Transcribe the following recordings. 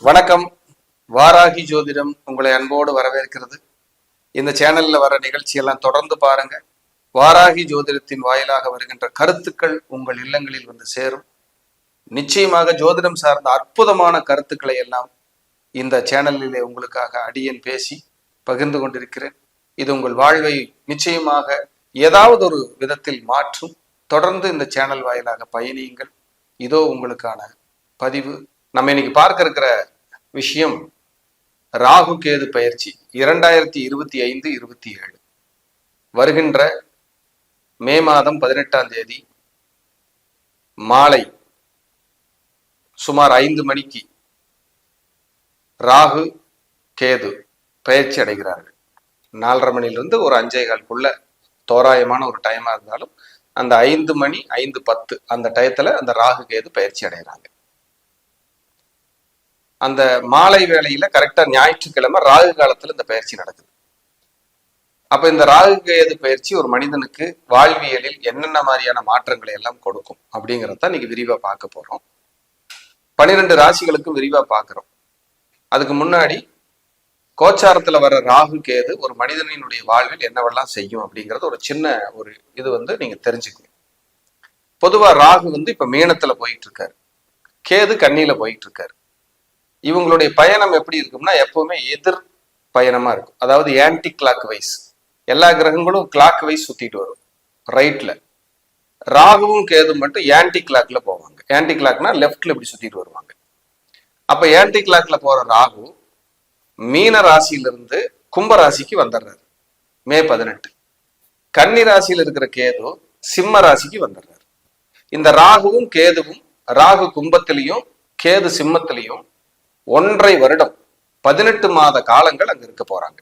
வணக்கம். வாராகி ஜோதிடம் உங்களை அன்போடு வரவேற்கிறது. இந்த சேனல்ல வர நிகழ்ச்சியெல்லாம் தொடர்ந்து பாருங்க. வாராகி ஜோதிடத்தின் வாயிலாக வருகின்ற கருத்துக்கள் உங்கள் இல்லங்களில் வந்து சேரும். நிச்சயமாக ஜோதிடம் சார்ந்த அற்புதமான கருத்துக்களை எல்லாம் இந்த சேனலிலே உங்களுக்காக அடியேன் பேசி பகிர்ந்து கொண்டிருக்கிறேன். இது உங்கள் வாழ்வை நிச்சயமாக ஏதாவது ஒரு விதத்தில் மாற்றும். தொடர்ந்து இந்த சேனல் வாயிலாக பயணியுங்கள். இதோ உங்களுக்கான பதிவு. நம்ம இன்னைக்கு பார்க்க இருக்கிற விஷயம் ராகு கேது பயிற்சி 2025-27 வருகின்ற மே மாதம் 18ஆம் தேதி மாலை சுமார் 5 மணிக்கு ராகு கேது பயிற்சி அடைகிறார்கள். 4:30 மணிலிருந்து ஒரு 5:15 தோராயமான ஒரு டைமா இருந்தாலும் அந்த 5 மணி 5:10 அந்த டயத்துல அந்த ராகு கேது பயிற்சி அடைகிறாங்க. அந்த மாலை வேளையில கரெக்டா ஞாயிற்றுக்கிழமை ராகு காலத்துல இந்த பயிற்சி நடக்குது. அப்ப இந்த ராகு கேது பயிற்சி ஒரு மனிதனுக்கு வாழ்வியலில் என்னென்ன மாதிரியான மாற்றங்களை எல்லாம் கொடுக்கும் அப்படிங்கிறத இன்னைக்கு விரிவா பார்க்க போறோம். 12 ராசிகளுக்கும் விரிவா பார்க்கிறோம். அதுக்கு முன்னாடி கோச்சாரத்துல வர ராகு கேது ஒரு மனிதனினுடைய வாழ்வில் என்னவெல்லாம் செய்யும் அப்படிங்கிறது ஒரு சின்ன ஒரு இது நீங்க தெரிஞ்சுக்கணும். பொதுவா ராகு இப்ப மீனத்துல போயிட்டு இருக்காரு, கேது கன்னியில போயிட்டு இருக்காரு. இவங்களுடைய பயணம் எப்படி இருக்கும்னா எப்பவுமே எதிர் பயணமா இருக்கும். அதாவது ஆன்டி கிளாக் வைஸ். எல்லா கிரகங்களும் கிளாக் வைஸ் சுத்திட்டு வரும் ரைட்ல. ராகுவும் கேதும் மட்டும் ஆன்டி கிளாக்ல போவாங்க. ஆன்டி கிளாக்னா லெப்ட்ல இப்படி சுத்திட்டு வருவாங்க. அப்ப ஆன்டி கிளாக்ல போற ராகு மீன ராசியிலிருந்து கும்ப ராசிக்கு வந்துடுறாரு மே 18. கன்னி ராசியில இருக்கிற கேது சிம்ம ராசிக்கு வந்துடுறாரு. இந்த ராகுவும் கேதுவும் ராகு கும்பத்திலையும் கேது சிம்மத்திலையும் 1.5 வருடம் 18 மாத காலங்கள் அங்க இருக்க போறாங்க.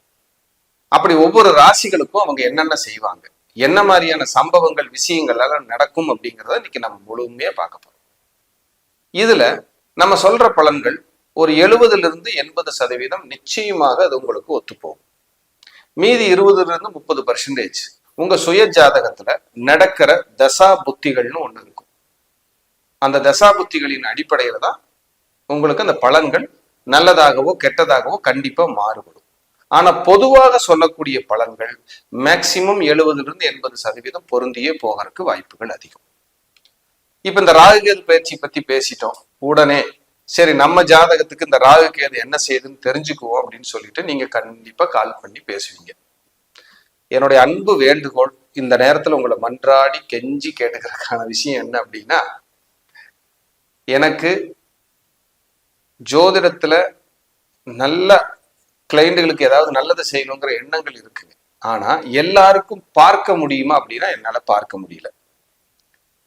அப்படி ஒவ்வொரு ராசிகளுக்கும் அவங்க என்னென்ன செய்வாங்க, என்ன மாதிரியான சம்பவங்கள் விஷயங்கள் எல்லாம் நடக்கும் அப்படிங்கிறத இன்னைக்கு நம்ம முழுமையா பார்க்க போறோம். இதுல நம்ம சொல்ற பலன்கள் ஒரு 70-80% நிச்சயமாக அது உங்களுக்கு ஒத்துப்போகும். மீதி 20-30% உங்க சுய ஜாதகத்துல நடக்கிற தசா புத்திகள்னு ஒண்ணு இருக்கும். அந்த தசா புத்திகளின் அடிப்படையில தான் உங்களுக்கு அந்த பலன்கள் நல்லதாகவோ கெட்டதாகவோ கண்டிப்பா மாறுபடும். ஆனா பொதுவாக சொல்லக்கூடிய பலன்கள் மேக்சிமம் 70-80% பொருந்தியே போகிறதுக்கு வாய்ப்புகள் அதிகம். இப்ப இந்த ராகு கேது பயிற்சி பத்தி பேசிட்டோம். உடனே சரி நம்ம ஜாதகத்துக்கு இந்த ராகு கேது என்ன செய்யுதுன்னு தெரிஞ்சுக்குவோம் அப்படின்னு சொல்லிட்டு நீங்க கண்டிப்பா கால் பண்ணி பேசுவீங்க. என்னுடைய அன்பு வேண்டுகோள், இந்த நேரத்துல உங்களை மன்றாடி கெஞ்சி கேட்டுக்கிறதுக்கான விஷயம் என்ன அப்படின்னா, எனக்கு ஜோதிடத்துல நல்ல கிளைண்டுகளுக்கு ஏதாவது நல்லது செய்யணுங்கிற எண்ணங்கள் இருக்குங்க. ஆனா எல்லாருக்கும் பார்க்க முடியுமா அப்படின்னா என்னால பார்க்க முடியல.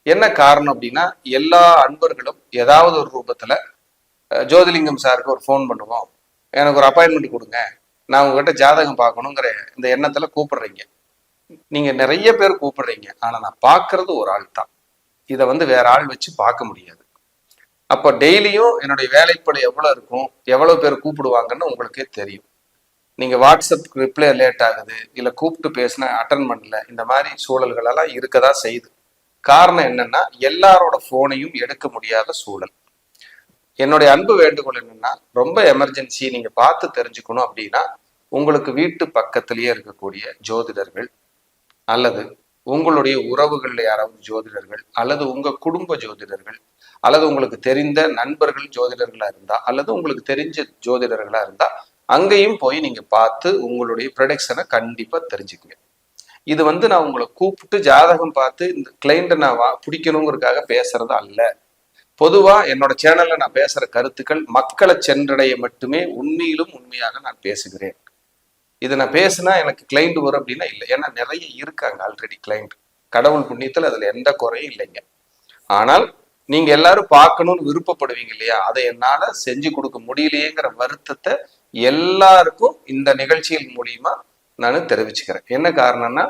என்ன காரணம் அப்படின்னா, எல்லா அன்பர்களும் ஏதாவது ஒரு ரூபத்துல ஜோதிலிங்கம் சாருக்கு ஒரு ஃபோன் பண்ணுவோம், எனக்கு ஒரு அப்பாயின்மெண்ட் கொடுங்க, நான் உங்ககிட்ட ஜாதகம் பார்க்கணுங்கிற இந்த எண்ணத்துல கூப்பிடுறீங்க. நீங்க நிறைய பேர் கூப்பிடுறீங்க, ஆனா நான் பார்க்கறது ஒரு ஆள் தான். இதை வேற ஆள் வச்சு பார்க்க முடியாது. அப்போ டெய்லியும் என்னுடைய வேலைப்பளு எவ்வளவு இருக்கும், எவ்வளவு பேர் கூப்பிடுவாங்கன்னு உங்களுக்கே தெரியும். நீங்க வாட்ஸ்அப் ரிப்ளை லேட் ஆகுது, இல்ல கூப்பிட்டு பேசின அட்டன் பண்ணல, இந்த மாதிரி சூழல்கள் எல்லாம் இருக்கதான் செய்யுது. காரணம் என்னன்னா, எல்லாரோட போனையும் எடுக்க முடியாத சூழல். என்னுடைய அன்பு வேண்டுகோள் என்னன்னா, ரொம்ப எமர்ஜென்சி நீங்க பார்த்து தெரிஞ்சுக்கணும் அப்படின்னா, உங்களுக்கு வீட்டு பக்கத்திலேயே இருக்கக்கூடிய ஜோதிடர்கள் அல்லது உங்களுடைய உறவுகள்ல யாராவது ஜோதிடர்கள் அல்லது உங்க குடும்ப ஜோதிடர்கள் அல்லது உங்களுக்கு தெரிந்த நண்பர்கள் ஜோதிடர்களா இருந்தா அல்லது உங்களுக்கு தெரிஞ்ச ஜோதிடர்களா இருந்தா அங்கேயும் போய் நீங்க பார்த்து உங்களுடைய ப்ரொடக்ஷனை கண்டிப்பா தெரிஞ்சுக்குங்க. இது நான் உங்களை கூப்பிட்டு ஜாதகம் பார்த்து இந்த கிளைண்ட்டை நான் பிடிக்கணுங்கிறதுக்காக பேசுறது அல்ல. பொதுவா என்னோட சேனல்ல நான் பேசுற கருத்துக்கள் மக்களை சென்றடைய மட்டுமே உண்மையிலும் உண்மையாக நான் பேசுகிறேன். இது நான் பேசுனா எனக்கு கிளைண்ட் வரும் அப்படின்னா இல்லை. ஏன்னா நிறைய இருக்காங்க ஆல்ரெடி கிளைண்ட். கடவுள் புண்ணியத்தில் அதுல எந்த குறையும் இல்லைங்க. ஆனால் நீங்க எல்லாரும் பார்க்கணும்னு விருப்பப்படுவீங்க இல்லையா, அதை என்னால செஞ்சு கொடுக்க முடியலையேங்கிற வருத்தத்தை எல்லாருக்கும் இந்த நிகழ்ச்சிகள் மூலியமா நான் தெரிவிச்சுக்கிறேன். என்ன காரணம்னா,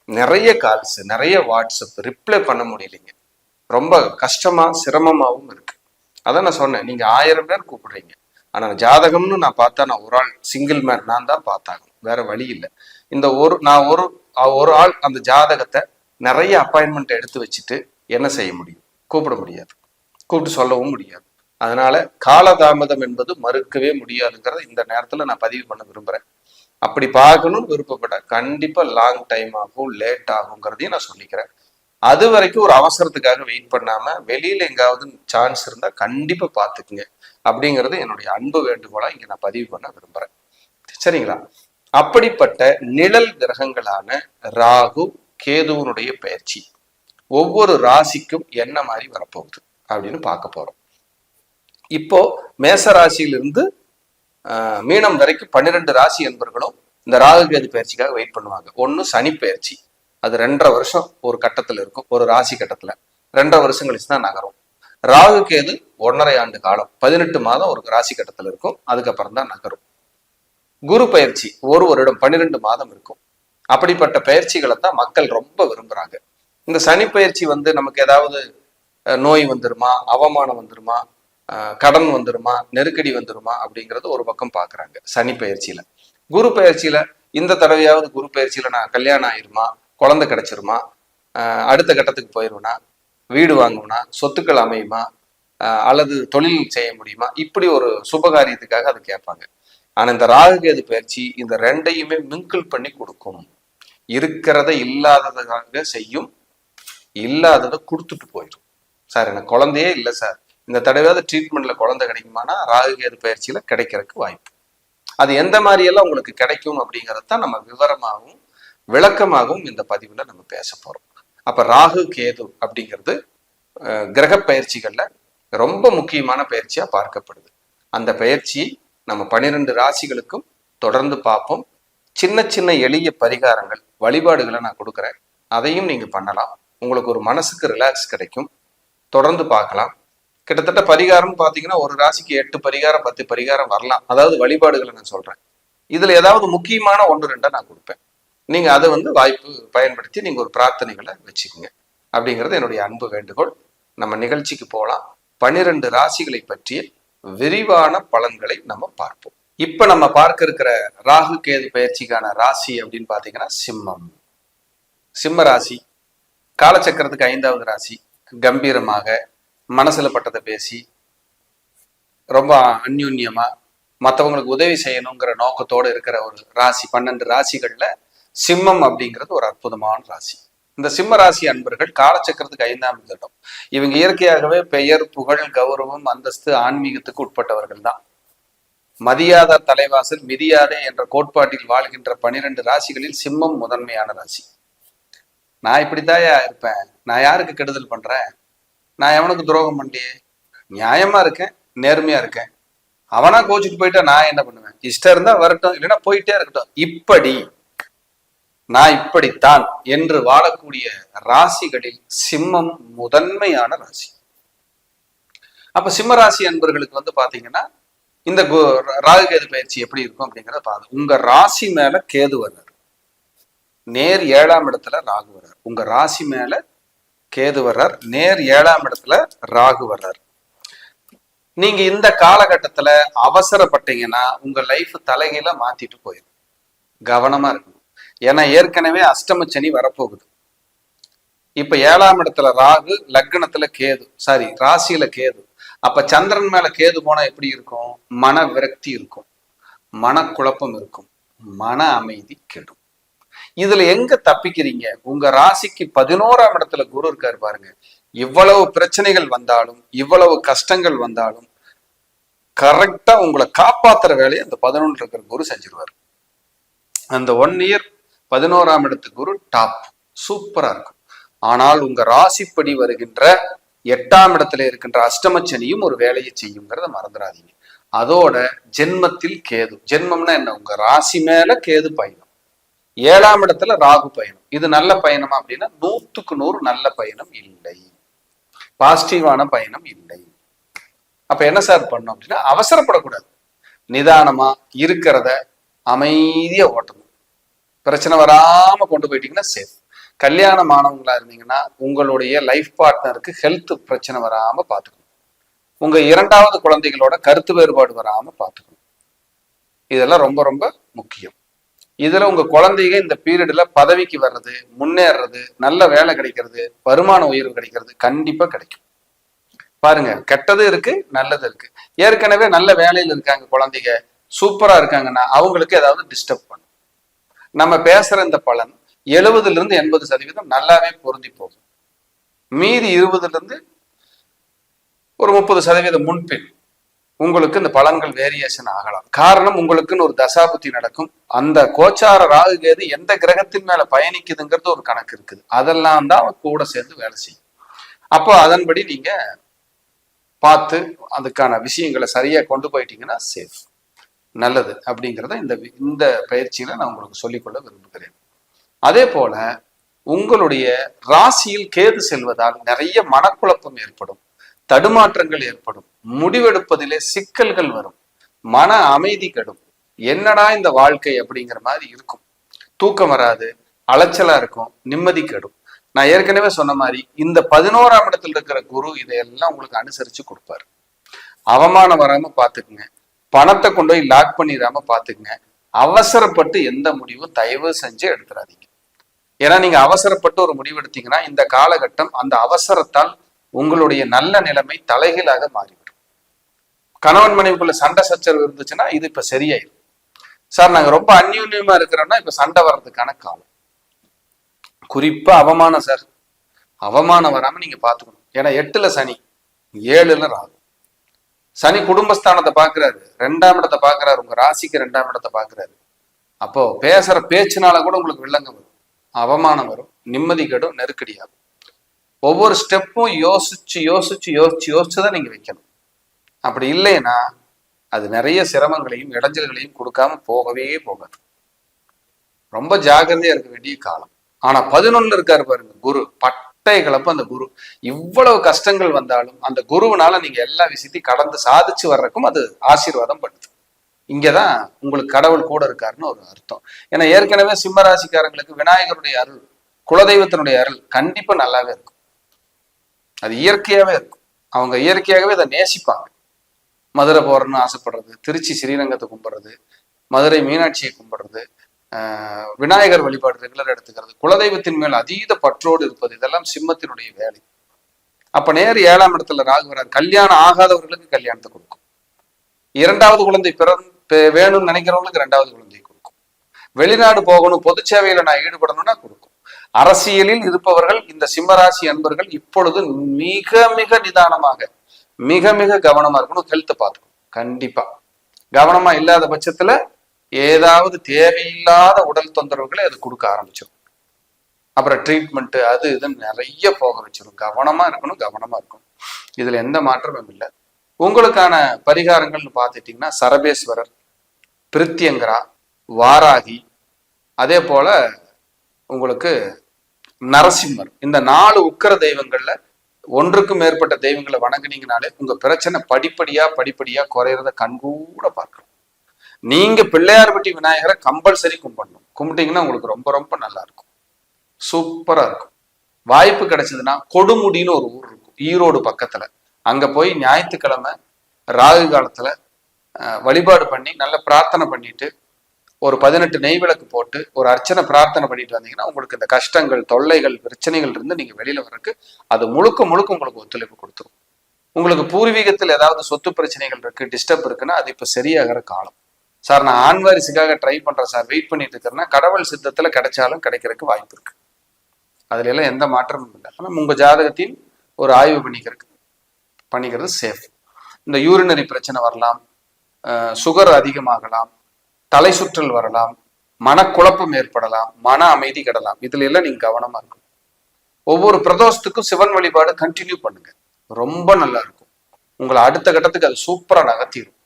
நிறைய கால்ஸ், நிறைய வாட்ஸ்அப் ரிப்ளை பண்ண முடியலைங்க. ரொம்ப கஷ்டமா சிரமமாவும் இருக்கு. அதான் நான் சொன்னேன், நீங்க 1000 பேர் கூப்பிடுறீங்க, ஆனா ஜாதகம்னு நான் பார்த்தா நான் ஒரு ஆள் சிங்கிள் மேன் நான் தான் பார்த்தாகணும், வேற வழி இல்லை. இந்த நான் ஒரு ஆள் அந்த ஜாதகத்தை நிறைய அப்பாயின்மெண்ட் எடுத்து வச்சுட்டு என்ன செய்ய முடியும்? கூப்பிட முடியாது, கூப்பிட்டு சொல்லவும் முடியாது. அதனால காலதாமதம் என்பது மறுக்கவே முடியாதுங்கிறத இந்த நேரத்துல நான் பதிவு பண்ண விரும்புறேன். அப்படி பார்க்கணும்னு விருப்பப்பட்ட கண்டிப்பா லாங் டைம் ஆகும், லேட் ஆகுங்கிறதையும் நான் சொல்லிக்கிறேன். அது வரைக்கும் ஒரு அவசரத்துக்காக வெயிட் பண்ணாம வெளியில எங்காவது சான்ஸ் இருந்தா கண்டிப்பா பாத்துக்குங்க அப்படிங்கிறது என்னுடைய அன்பு வேண்டுகோளா இங்க நான் பதிவு பண்ண விரும்புறேன். சரிங்களா? அப்படிப்பட்ட நிழல் கிரகங்களான ராகு கேதுவனுடைய பயிற்சி ஒவ்வொரு ராசிக்கும் என்ன மாதிரி வரப்போகுது அப்படின்னு பார்க்க போறோம். இப்போ மேச ராசியிலிருந்து மீனம் வரைக்கும் 12 ராசி என்பர்களும் இந்த ராகு கேது பயிற்சிக்காக வெயிட் பண்ணுவாங்க. ஒன்னு சனி பயிற்சி, அது 2.5 வருஷம் ஒரு கட்டத்துல இருக்கும், ஒரு ராசி கட்டத்துல 2.5 வருஷம் கழிச்சு தான் நகரும். ராகு கேது 1.5 ஆண்டு காலம் 18 மாதம் ஒரு ராசி கட்டத்துல இருக்கும், அதுக்கப்புறம் தான் நகரும். குரு பயிற்சி 1 வருடம் 12 மாதம் இருக்கும். அப்படிப்பட்ட பயிற்சிகளை தான் மக்கள் ரொம்ப விரும்புறாங்க. இந்த சனி பயிற்சி நமக்கு ஏதாவது நோய் வந்துருமா, அவமானம் வந்துருமா, கடன் வந்துருமா, நெருக்கடி வந்துருமா அப்படிங்கிறது ஒரு பக்கம் பாக்குறாங்க சனி பயிற்சியில. குரு பயிற்சியில இந்த தடவையாவது குரு பயிற்சியில நான் கல்யாணம் ஆயிருமா, குழந்தை கிடைச்சிருமா, அடுத்த கட்டத்துக்கு போயிருவனா, வீடு வாங்குவனா, சொத்துக்கள் அமையுமா, அல்லது தொழில் செய்ய முடியுமா, இப்படி ஒரு சுபகாரியத்துக்காக அதை கேட்பாங்க. ஆனா இந்த ராகு கேது பயிற்சி இந்த ரெண்டையுமே மிங்கிள் பண்ணி கொடுக்கும். இருக்கிறத இல்லாததாக செய்யும், இல்லாததை கொடுத்துட்டு போயிடும். சார் எனக்கு குழந்தையே இல்லை சார், இந்த தடவையாவது ட்ரீட்மெண்ட்ல குழந்தை கிடைக்குமானா ராகு கேது பயிற்சியில கிடைக்கிறதுக்கு வாய்ப்பு. அது எந்த மாதிரி எல்லாம் உங்களுக்கு கிடைக்கும் அப்படிங்கறத நம்ம விவரமாகவும் விளக்கமாகவும் இந்த பதிவுல நம்ம பேச போறோம். அப்ப ராகு கேது அப்படிங்கிறது கிரக பயிற்சிகள்ல ரொம்ப முக்கியமான பயிற்சியா பார்க்கப்படுது. அந்த பயிற்சி நம்ம 12 ராசிகளுக்கும் தொடர்ந்து பார்ப்போம். சின்ன சின்ன எளிய பரிகாரங்கள் வழிபாடுகளை நான் கொடுக்குறேன், அதையும் நீங்க பண்ணலாம். உங்களுக்கு ஒரு மனசுக்கு ரிலாக்ஸ் கிடைக்கும். தொடர்ந்து பார்க்கலாம். கிட்டத்தட்ட பரிகாரம் பார்த்தீங்கன்னா ஒரு ராசிக்கு 8 பரிகாரம் 10 பரிகாரம் வரலாம். அதாவது வழிபாடுகளை நான் சொல்றேன். இதுல ஏதாவது முக்கியமான 1-2 நான் கொடுப்பேன். நீங்க அதை வாய்ப்பு பயன்படுத்தி நீங்க ஒரு பிரார்த்தனைகளை வச்சுக்கோங்க அப்படிங்கிறது என்னுடைய அன்பு வேண்டுகோள். நம்ம நிகழ்ச்சிக்கு போகலாம். 12 ராசிகளை பற்றிய விரிவான பலன்களை நம்ம பார்ப்போம். இப்ப நம்ம பார்க்க இருக்கிற ராகு கேது பயிற்சிக்கான ராசி அப்படின்னு பாத்தீங்கன்னா சிம்மம். சிம்ம ராசி காலச்சக்கரத்துக்கு 5வது ராசி. கம்பீரமாக மனசுல பட்டதை பேசி ரொம்ப அந்யுன்யமா மற்றவங்களுக்கு உதவி செய்யணுங்கிற நோக்கத்தோடு இருக்கிற ஒரு ராசி. 12 ராசிகள்ல சிம்மம் அப்படிங்கிறது ஒரு அற்புதமான ராசி. இந்த சிம்ம ராசி அன்பர்கள் காலச்சக்கரத்துக்கு 5ஆம் இடம். இவங்க இயற்கையாகவே பெயர், புகழ், கௌரவம், அந்தஸ்து, ஆன்மீகத்துக்கு உட்பட்டவர்கள் தான். மதியாத தலைவாசல் மிதியாதே என்ற கோட்பாட்டில் வாழ்கின்ற 12 ராசிகளில் சிம்மம் முதன்மையான ராசி. நான் இப்படித்தாயா இருப்பேன், நான் யாருக்கு கெடுதல் பண்றேன், நான் எவனுக்கு துரோகம் பண்ணலையே, நியாயமா இருக்கேன், நேர்மையா இருக்கேன், அவனா கோச்சுட்டு போயிட்டா நான் என்ன பண்ணுவேன், இஷ்டம் இருந்தா வரட்டும், இல்லைன்னா போயிட்டே இருக்கட்டும், இப்படி நான் இப்படித்தான் என்று வாழக்கூடிய ராசிகளில் சிம்மம் முதன்மையான ராசி. அப்ப சிம்ம ராசி அன்பர்களுக்கு பாத்தீங்கன்னா இந்த ராகு கேது பயிற்சி எப்படி இருக்கும் அப்படிங்கிறத பாருங்க. உங்க ராசி மேல கேது வர்றார், நேர் 7ஆம் இடத்துல ராகு வர்றார். உங்க ராசி மேல கேது வர்றார், நேர் 7ஆம் இடத்துல ராகு வர்றார். நீங்க இந்த காலகட்டத்துல அவசரப்பட்டீங்கன்னா உங்க லைஃப் தலைகீழ மாத்திட்டு போயிடும். கவனமா இருக்கணும். ஏன்னா ஏற்கனவே அஷ்டம சனி வரப்போகுது. இப்ப 7ஆம் இடத்துல ராகு, லக்னத்துல கேது, சாரி ராசியில கேது. அப்ப சந்திரன் மேல கேது போனா எப்படி இருக்கும்? மன விரக்தி இருக்கும், மனக்குழப்பம் இருக்கும், மன அமைதி கெடும். இதுல எங்க தப்பிக்கிறீங்க? உங்க ராசிக்கு 11ஆம் இடத்துல குரு இருக்காரு பாருங்க. இவ்வளவு பிரச்சனைகள் வந்தாலும், இவ்வளவு கஷ்டங்கள் வந்தாலும் கரெக்டா உங்களை காப்பாத்துற வேலையை அந்த 11 இருக்கிற குரு செஞ்சிருவாரு. அந்த 1 இயர் 11ஆம் இடத்து குரு டாப் சூப்பரா இருக்கும். ஆனால் உங்க ராசிப்படி வருகின்ற 8ஆம் இடத்துல இருக்கின்ற அஷ்டமச்சனியும் ஒரு வேலையை செய்யுங்கிறத மறந்துடாதீங்க. அதோட ஜென்மத்தில் கேது. ஜென்மம்னா என்ன? உங்க ராசி மேல கேது பயணம், 7ஆம் இடத்துல ராகு பயணம். இது நல்ல பயணமா அப்படின்னா 100க்கு 100 நல்ல பயணம் இல்லை, பாசிட்டிவான பயணம் இல்லை. அப்ப என்ன சார் பண்ணணும் அப்படின்னா, அவசரப்படக்கூடாது, நிதானமா இருக்கிறத அமைதியா ஓட்டணும். பிரச்சனை வராம கொண்டு போயிட்டீங்கன்னா சேஃப். கல்யாணம் ஆனவங்களா இருந்தீங்கன்னா உங்களுடைய லைஃப் பார்ட்னருக்கு ஹெல்த் பிரச்சனை வராம பாத்துக்கணும். உங்க 2வது குழந்தைகளோட கருத்து வேறுபாடு வராம பாத்துக்கணும். இதெல்லாம் ரொம்ப ரொம்ப முக்கியம். இதுல உங்க குழந்தைங்க இந்த பீரியட்ல பதவிக்கு வர்றது, முன்னேறது, நல்ல வேலை கிடைக்கிறது, வருமான உயர்வு கிடைக்கிறது கண்டிப்பா கிடைக்கும். பாருங்க, கெட்டது இருக்கு, நல்லது இருக்கு. ஏற்கனவே நல்ல வேலையில இருக்காங்க குழந்தைங்க, சூப்பரா இருக்காங்கன்னா அவங்களுக்கு ஏதாவது டிஸ்டர்ப் பண்ணும். நம்ம பேசுற இந்த பலன் 70% நல்லாவே பொருந்தி போகும். மீதி 20 ஒரு 30% முன்பின் உங்களுக்கு இந்த பலன்கள் வேரியேஷன் ஆகலாம். காரணம், உங்களுக்குன்னு ஒரு தசாபுத்தி நடக்கும். அந்த கோச்சார ராகு கேது எந்த கிரகத்தின் மேல பயணிக்குதுங்கிறது ஒரு கணக்கு இருக்குது. அதெல்லாம் தான் கூட சேர்ந்து வேலை செய்யும். அப்போ அதன்படி நீங்க பார்த்து அதுக்கான விஷயங்களை சரியா கொண்டு போயிட்டீங்கன்னா சேஃப், நல்லது அப்படிங்கிறத இந்த பயிற்சியில நான் உங்களுக்கு சொல்லிக்கொள்ள விரும்புகிறேன். அதே போல உங்களுடைய ராசியில் கேது செல்வதால் நிறைய மனக்குழப்பம் ஏற்படும், தடுமாற்றங்கள் ஏற்படும், முடிவெடுப்பதிலே சிக்கல்கள் வரும், மன அமைதி கெடும். என்னடா இந்த வாழ்க்கை அப்படிங்கிற மாதிரி இருக்கும். தூக்கம் வராது, அலைச்சலா இருக்கும், நிம்மதி கெடும். நான் ஏற்கனவே சொன்ன மாதிரி இந்த 11ஆம் இடத்துல இருக்கிற குரு இதையெல்லாம் உங்களுக்கு அனுசரிச்சு கொடுப்பாரு. அவமானம் வராம பாத்துக்குங்க, பணத்தை கொண்டு போய் லாக் பண்ணிடாம பாத்துக்குங்க. அவசரப்பட்டு எந்த முடிவும் தயவு செஞ்சு எடுத்துடாதீங்க. ஏன்னா நீங்க அவசரப்பட்டு ஒரு முடிவு எடுத்தீங்கன்னா இந்த காலகட்டம் அந்த அவசரத்தால் உங்களுடைய நல்ல நிலைமை தலைகீழாக மாறிவிடும். கணவன் மனைவிக்குள்ள சண்டை சச்சரவு இருந்துச்சுன்னா இது இப்ப சரியாயிடும். சார் நாங்க ரொம்ப அந்யூன்யமா இருக்கிறோம்னா இப்ப சண்டை வர்றதுக்கான காலம். குறிப்பா அவமானம் சார், அவமானம் வராம நீங்க பாத்துக்கணும். ஏன்னா 8ல சனி, 7ல ராகு. சனி குடும்பஸ்தானத்தை பாக்குறாரு, 2ஆம் இடத்தை பாக்குறாரு, உங்க ராசிக்கு 2ஆம் இடத்தை பாக்குறாரு. அப்போ பேசுற பேச்சுனால கூட உங்களுக்கு வில்லங்கம் வரும், அவமானம் வரும், நிம்மதி கெடும், நெருக்கடியாகும். ஒவ்வொரு ஸ்டெப்பும் யோசிச்சு யோசிச்சு யோசிச்சு யோசிச்சுதான் நீங்க வைக்கணும். அப்படி இல்லைன்னா அது நிறைய சிரமங்களையும் இடைஞ்சல்களையும் கொடுக்காம போகவே போகாது. ரொம்ப ஜாகிரதையா இருக்க வேண்டிய காலம். ஆனா 11ல இருக்காரு பாருங்க குரு, பட்டை கிளப்பு. அந்த குரு இவ்வளவு கஷ்டங்கள் வந்தாலும் அந்த குருவினால நீங்க எல்லா விஷயத்தையும் கடந்து சாதிச்சு வர்றதுக்கும் அது ஆசீர்வாதம் பண்ணுது. இங்கதான் உங்களுக்கு கடவுள் கூட இருக்காருன்னு ஒரு அர்த்தம். ஏன்னா ஏற்கனவே சிம்ம ராசிக்காரங்களுக்கு விநாயகருடைய அருள், குலதெய்வத்தினுடைய அருள் கண்டிப்பா நல்லாவே இருக்கும். அது இயற்கையாவே இருக்கும். அவங்க இயற்கையாகவே அதை நேசிப்பாங்க. மதுரை போறன்னு ஆசைப்படுறது, திருச்சி ஸ்ரீரங்கத்தை கும்பிடுறது, மதுரை மீனாட்சியை கும்பிடுறது, விநாயகர் வழிபாடு ரெகுலர் எடுத்துக்கிறது, குலதெய்வத்தின் மேல் அதீத பற்றோடு இருப்பது, இதெல்லாம் சிம்மத்தினுடைய வேலை. அப்ப நேர் 7ஆம் இடத்துல ராகு வராது. கல்யாணம் ஆகாதவர்களுக்கு கல்யாணத்தை கொடுக்கும். 2வது குழந்தை வேணும்னு நினைக்கிறவங்களுக்கு 2வது குழந்தை கொடுக்கும். வெளிநாடு போகணும், பொது சேவையில நான் ஈடுபடணும்னா கொடுக்கும். அரசியலில் இருப்பவர்கள், இந்த சிம்மராசி அன்பர்கள் இப்பொழுது மிக மிக நிதானமாக, மிக மிக கவனமா இருக்கணும். ஹெல்த்தை பார்த்துக்கணும். கண்டிப்பா கவனமா இல்லாத பட்சத்துல ஏதாவது தேவையில்லாத உடல் தொந்தரவுகளை அது கொடுக்க ஆரம்பிச்சிடும். அப்புறம் ட்ரீட்மெண்ட் அது இதுன்னு நிறைய போக வச்சிடும். கவனமா இருக்கணும், கவனமா இருக்கணும். இதுல எந்த மாற்றமும் இல்லை. உங்களுக்கான பரிகாரங்கள்னு பார்த்துட்டீங்கன்னா சரபேஸ்வரர், பிரித்யங்கரா, வாராகி, அதே போல உங்களுக்கு நரசிம்மர், இந்த 4 உக்கிர தெய்வங்கள்ல ஒன்றுக்கும் மேற்பட்ட தெய்வங்களை வணங்குனீங்கனாலே உங்க பிரச்சனை படிப்படியா குறையிறத கண்கூட பார்க்கலாம். நீங்க பிள்ளையார்பட்டி விநாயகரை கம்பல்சரி கும்பிடணும். கும்பிட்டீங்கன்னா உங்களுக்கு ரொம்ப ரொம்ப நல்லா இருக்கும், சூப்பரா இருக்கும். வாய்ப்பு கிடைச்சதுன்னா கொடுமுடின்னு ஒரு ஊர் இருக்கும் ஈரோடு பக்கத்துல, அங்க போய் ஞாயிற்றுக்கிழமை ராகு காலத்துல வழிபாடு பண்ணி நல்ல பிரார்த்தனை பண்ணிட்டு ஒரு 18 நெய் விளக்கு போட்டு ஒரு அர்ச்சனை பிரார்த்தனை பண்ணிட்டு வந்தீங்கன்னா உங்களுக்கு இந்த கஷ்டங்கள், தொல்லைகள், பிரச்சனைகள் இருந்து நீங்க வெளியில வர்றதுக்கு அது முழுக்க உங்களுக்கு ஒத்துழைப்பு கொடுத்துரும். உங்களுக்கு பூர்வீகத்தில் ஏதாவது சொத்து பிரச்சனைகள் இருக்கு, டிஸ்டர்ப் இருக்குன்னா அது இப்ப சரியாகிற காலம். சார் நான் ஆண் வாரிசுக்காக ட்ரை பண்றேன் சார், வெயிட் பண்ணிட்டு இருக்கிறேன்னா கடவுள் சித்தத்துல கிடைச்சாலும் கிடைக்கிறதுக்கு வாய்ப்பு இருக்கு. அதுல எல்லாம் எந்த மாற்றமும் இல்லை. ஆனா உங்க ஜாதகத்தையும் ஒரு ஆய்வு பண்ணிக்கிறது சேஃப். இந்த யூரினரி பிரச்சனை வரலாம், சுகர் அதிகமாகலாம், தலை சுற்றல் வரலாம், மனக்குழப்பம் ஏற்படலாம், மன அமைதி கெடலாம். இதுல எல்லாம் நீங்க கவனமா இருக்கணும். ஒவ்வொரு பிரதோஷத்துக்கும் சிவன் வழிபாடு கண்டினியூ பண்ணுங்க, ரொம்ப நல்லா இருக்கும். உங்களை அடுத்த கட்டத்துக்கு அது சூப்பரா நகர்த்திடும்.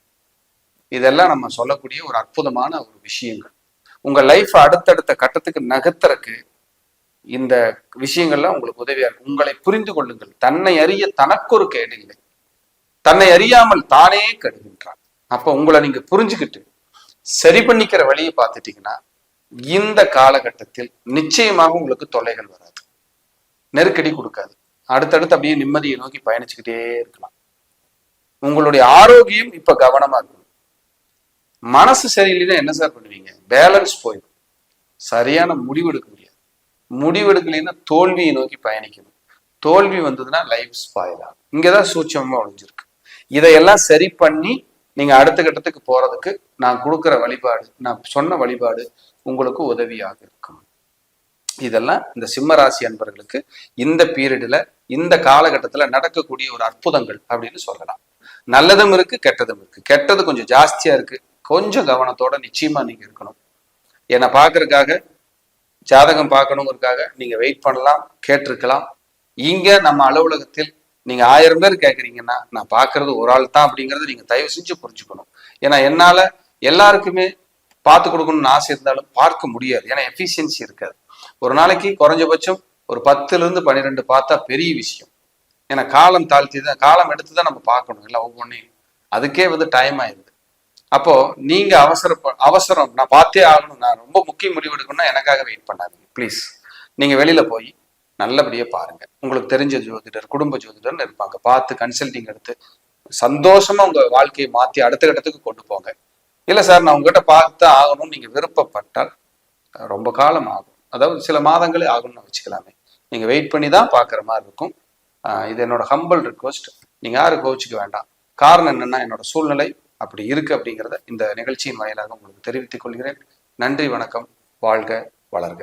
இதெல்லாம் நம்ம சொல்லக்கூடிய ஒரு அற்புதமான ஒரு விஷயங்கள். உங்க லைஃப் அடுத்தடுத்த கட்டத்துக்கு நகர்த்தறக்கு இந்த விஷயங்கள்லாம் உங்களுக்கு உதவியா இருக்கும். உங்களை புரிந்து கொள்ளுங்கள். தன்னை அறிய தனக்கு ஒரு கேடு இல்லை, தன்னை அறியாமல் தானே கெடுகின்றான். அப்ப உங்களை நீங்க புரிஞ்சுக்கிட்டு சரி பண்ணிக்கிற வழியை பார்த்துட்டீங்கன்னா இந்த காலகட்டத்தில் நிச்சயமாக உங்களுக்கு தொல்லைகள் வராது, நெருக்கடி கொடுக்காது. அடுத்தடுத்து அப்படியே நிம்மதியை நோக்கி பயணிச்சுக்கிட்டே இருக்கலாம். உங்களுடைய ஆரோக்கியம் இப்ப கவனமா இருக்கணும். மனசு சரியில்லைன்னா என்ன சார் பண்ணுவீங்க? பேலன்ஸ் போயிடும், சரியான முடிவு எடுக்க முடியாது. முடிவு எடுக்கலைன்னா தோல்வியை நோக்கி பயணிக்கணும். தோல்வி வந்ததுன்னா லைஃப் ஸ்பாயில் ஆகும். இங்கதான் சூட்சமா ஒழிஞ்சிருக்கு. இதையெல்லாம் சரி பண்ணி நீங்க அடுத்த கட்டத்துக்கு போறதுக்கு நான் கொடுக்குற வழிபாடு, நான் சொன்ன வழிபாடு உங்களுக்கு உதவியாக இருக்கும். இதெல்லாம் இந்த சிம்ம ராசி அன்பர்களுக்கு இந்த பீரியட்ல, இந்த காலகட்டத்துல நடக்கக்கூடிய ஒரு அற்புதங்கள் அப்படின்னு சொல்லலாம். நல்லதும் இருக்கு, கெட்டதும் இருக்கு. கெட்டது கொஞ்சம் ஜாஸ்தியா இருக்கு. கொஞ்சம் கவனத்தோட நிச்சயமா நீங்க இருக்கணும். என்னை பாக்குறதுக்காக, ஜாதகம் பார்க்கணுங்கிறதுக்காக நீங்க வெயிட் பண்ணலாம், கேட்டிருக்கலாம். இங்க நம்ம அலுவலகத்தில் நீங்க 1000 பேர் கேட்குறீங்கன்னா நான் பாக்குறது ஒரு ஆள் தான் அப்படிங்கறத நீங்க தயவு செஞ்சு புரிஞ்சுக்கணும். ஏன்னா என்னால எல்லாருக்குமே பார்த்து கொடுக்கணும்னு ஆசை இருந்தாலும் பார்க்க முடியாது. ஏன்னா எஃபிஷியன்சி இருக்காது. ஒரு நாளைக்கு குறைஞ்சபட்சம் ஒரு 10-12 பார்த்தா பெரிய விஷயம். ஏன்னா காலம் தாழ்த்தி தான், காலம் எடுத்துதான் நம்ம பார்க்கணும் இல்லை ஒவ்வொன்றையும். அதுக்கே டைம் ஆயிடுது. அப்போ நீங்க அவசரம் நான் பார்த்தே ஆகணும், நான் ரொம்ப முக்கிய முடிவு எடுக்கணும்னா எனக்காக வெயிட் பண்ணாதீங்க ப்ளீஸ். நீங்க வெளியில போய் நல்லபடியா பாருங்க. உங்களுக்கு தெரிஞ்ச ஜோதிடர், குடும்ப ஜோதிடர்னு இருப்பாங்க, பார்த்து கன்சல்டிங் எடுத்து சந்தோஷமா உங்க வாழ்க்கையை மாத்தி அடுத்த கட்டத்துக்கு கொண்டு போங்க. இல்ல சார் நான் உங்ககிட்ட பார்த்து ஆகணும்னு நீங்க விருப்பப்பட்டால் ரொம்ப காலம் ஆகும், அதாவது சில மாதங்களே ஆகும்னு வச்சுக்கலாமே. நீங்க வெயிட் பண்ணி தான் பாக்குற மாதிரி இருக்கும். இது என்னோட ஹம்பிள் ரிக்வஸ்ட். நீங்க யாரும் கோவிச்சுக்க வேண்டாம். காரணம் என்னன்னா என்னோட சூழ்நிலை அப்படி இருக்கு அப்படிங்கிறத இந்த நிகழ்ச்சியின் வாயிலாக உங்களுக்கு தெரிவித்துக் கொள்கிறேன். நன்றி, வணக்கம், வாழ்க வளர்க.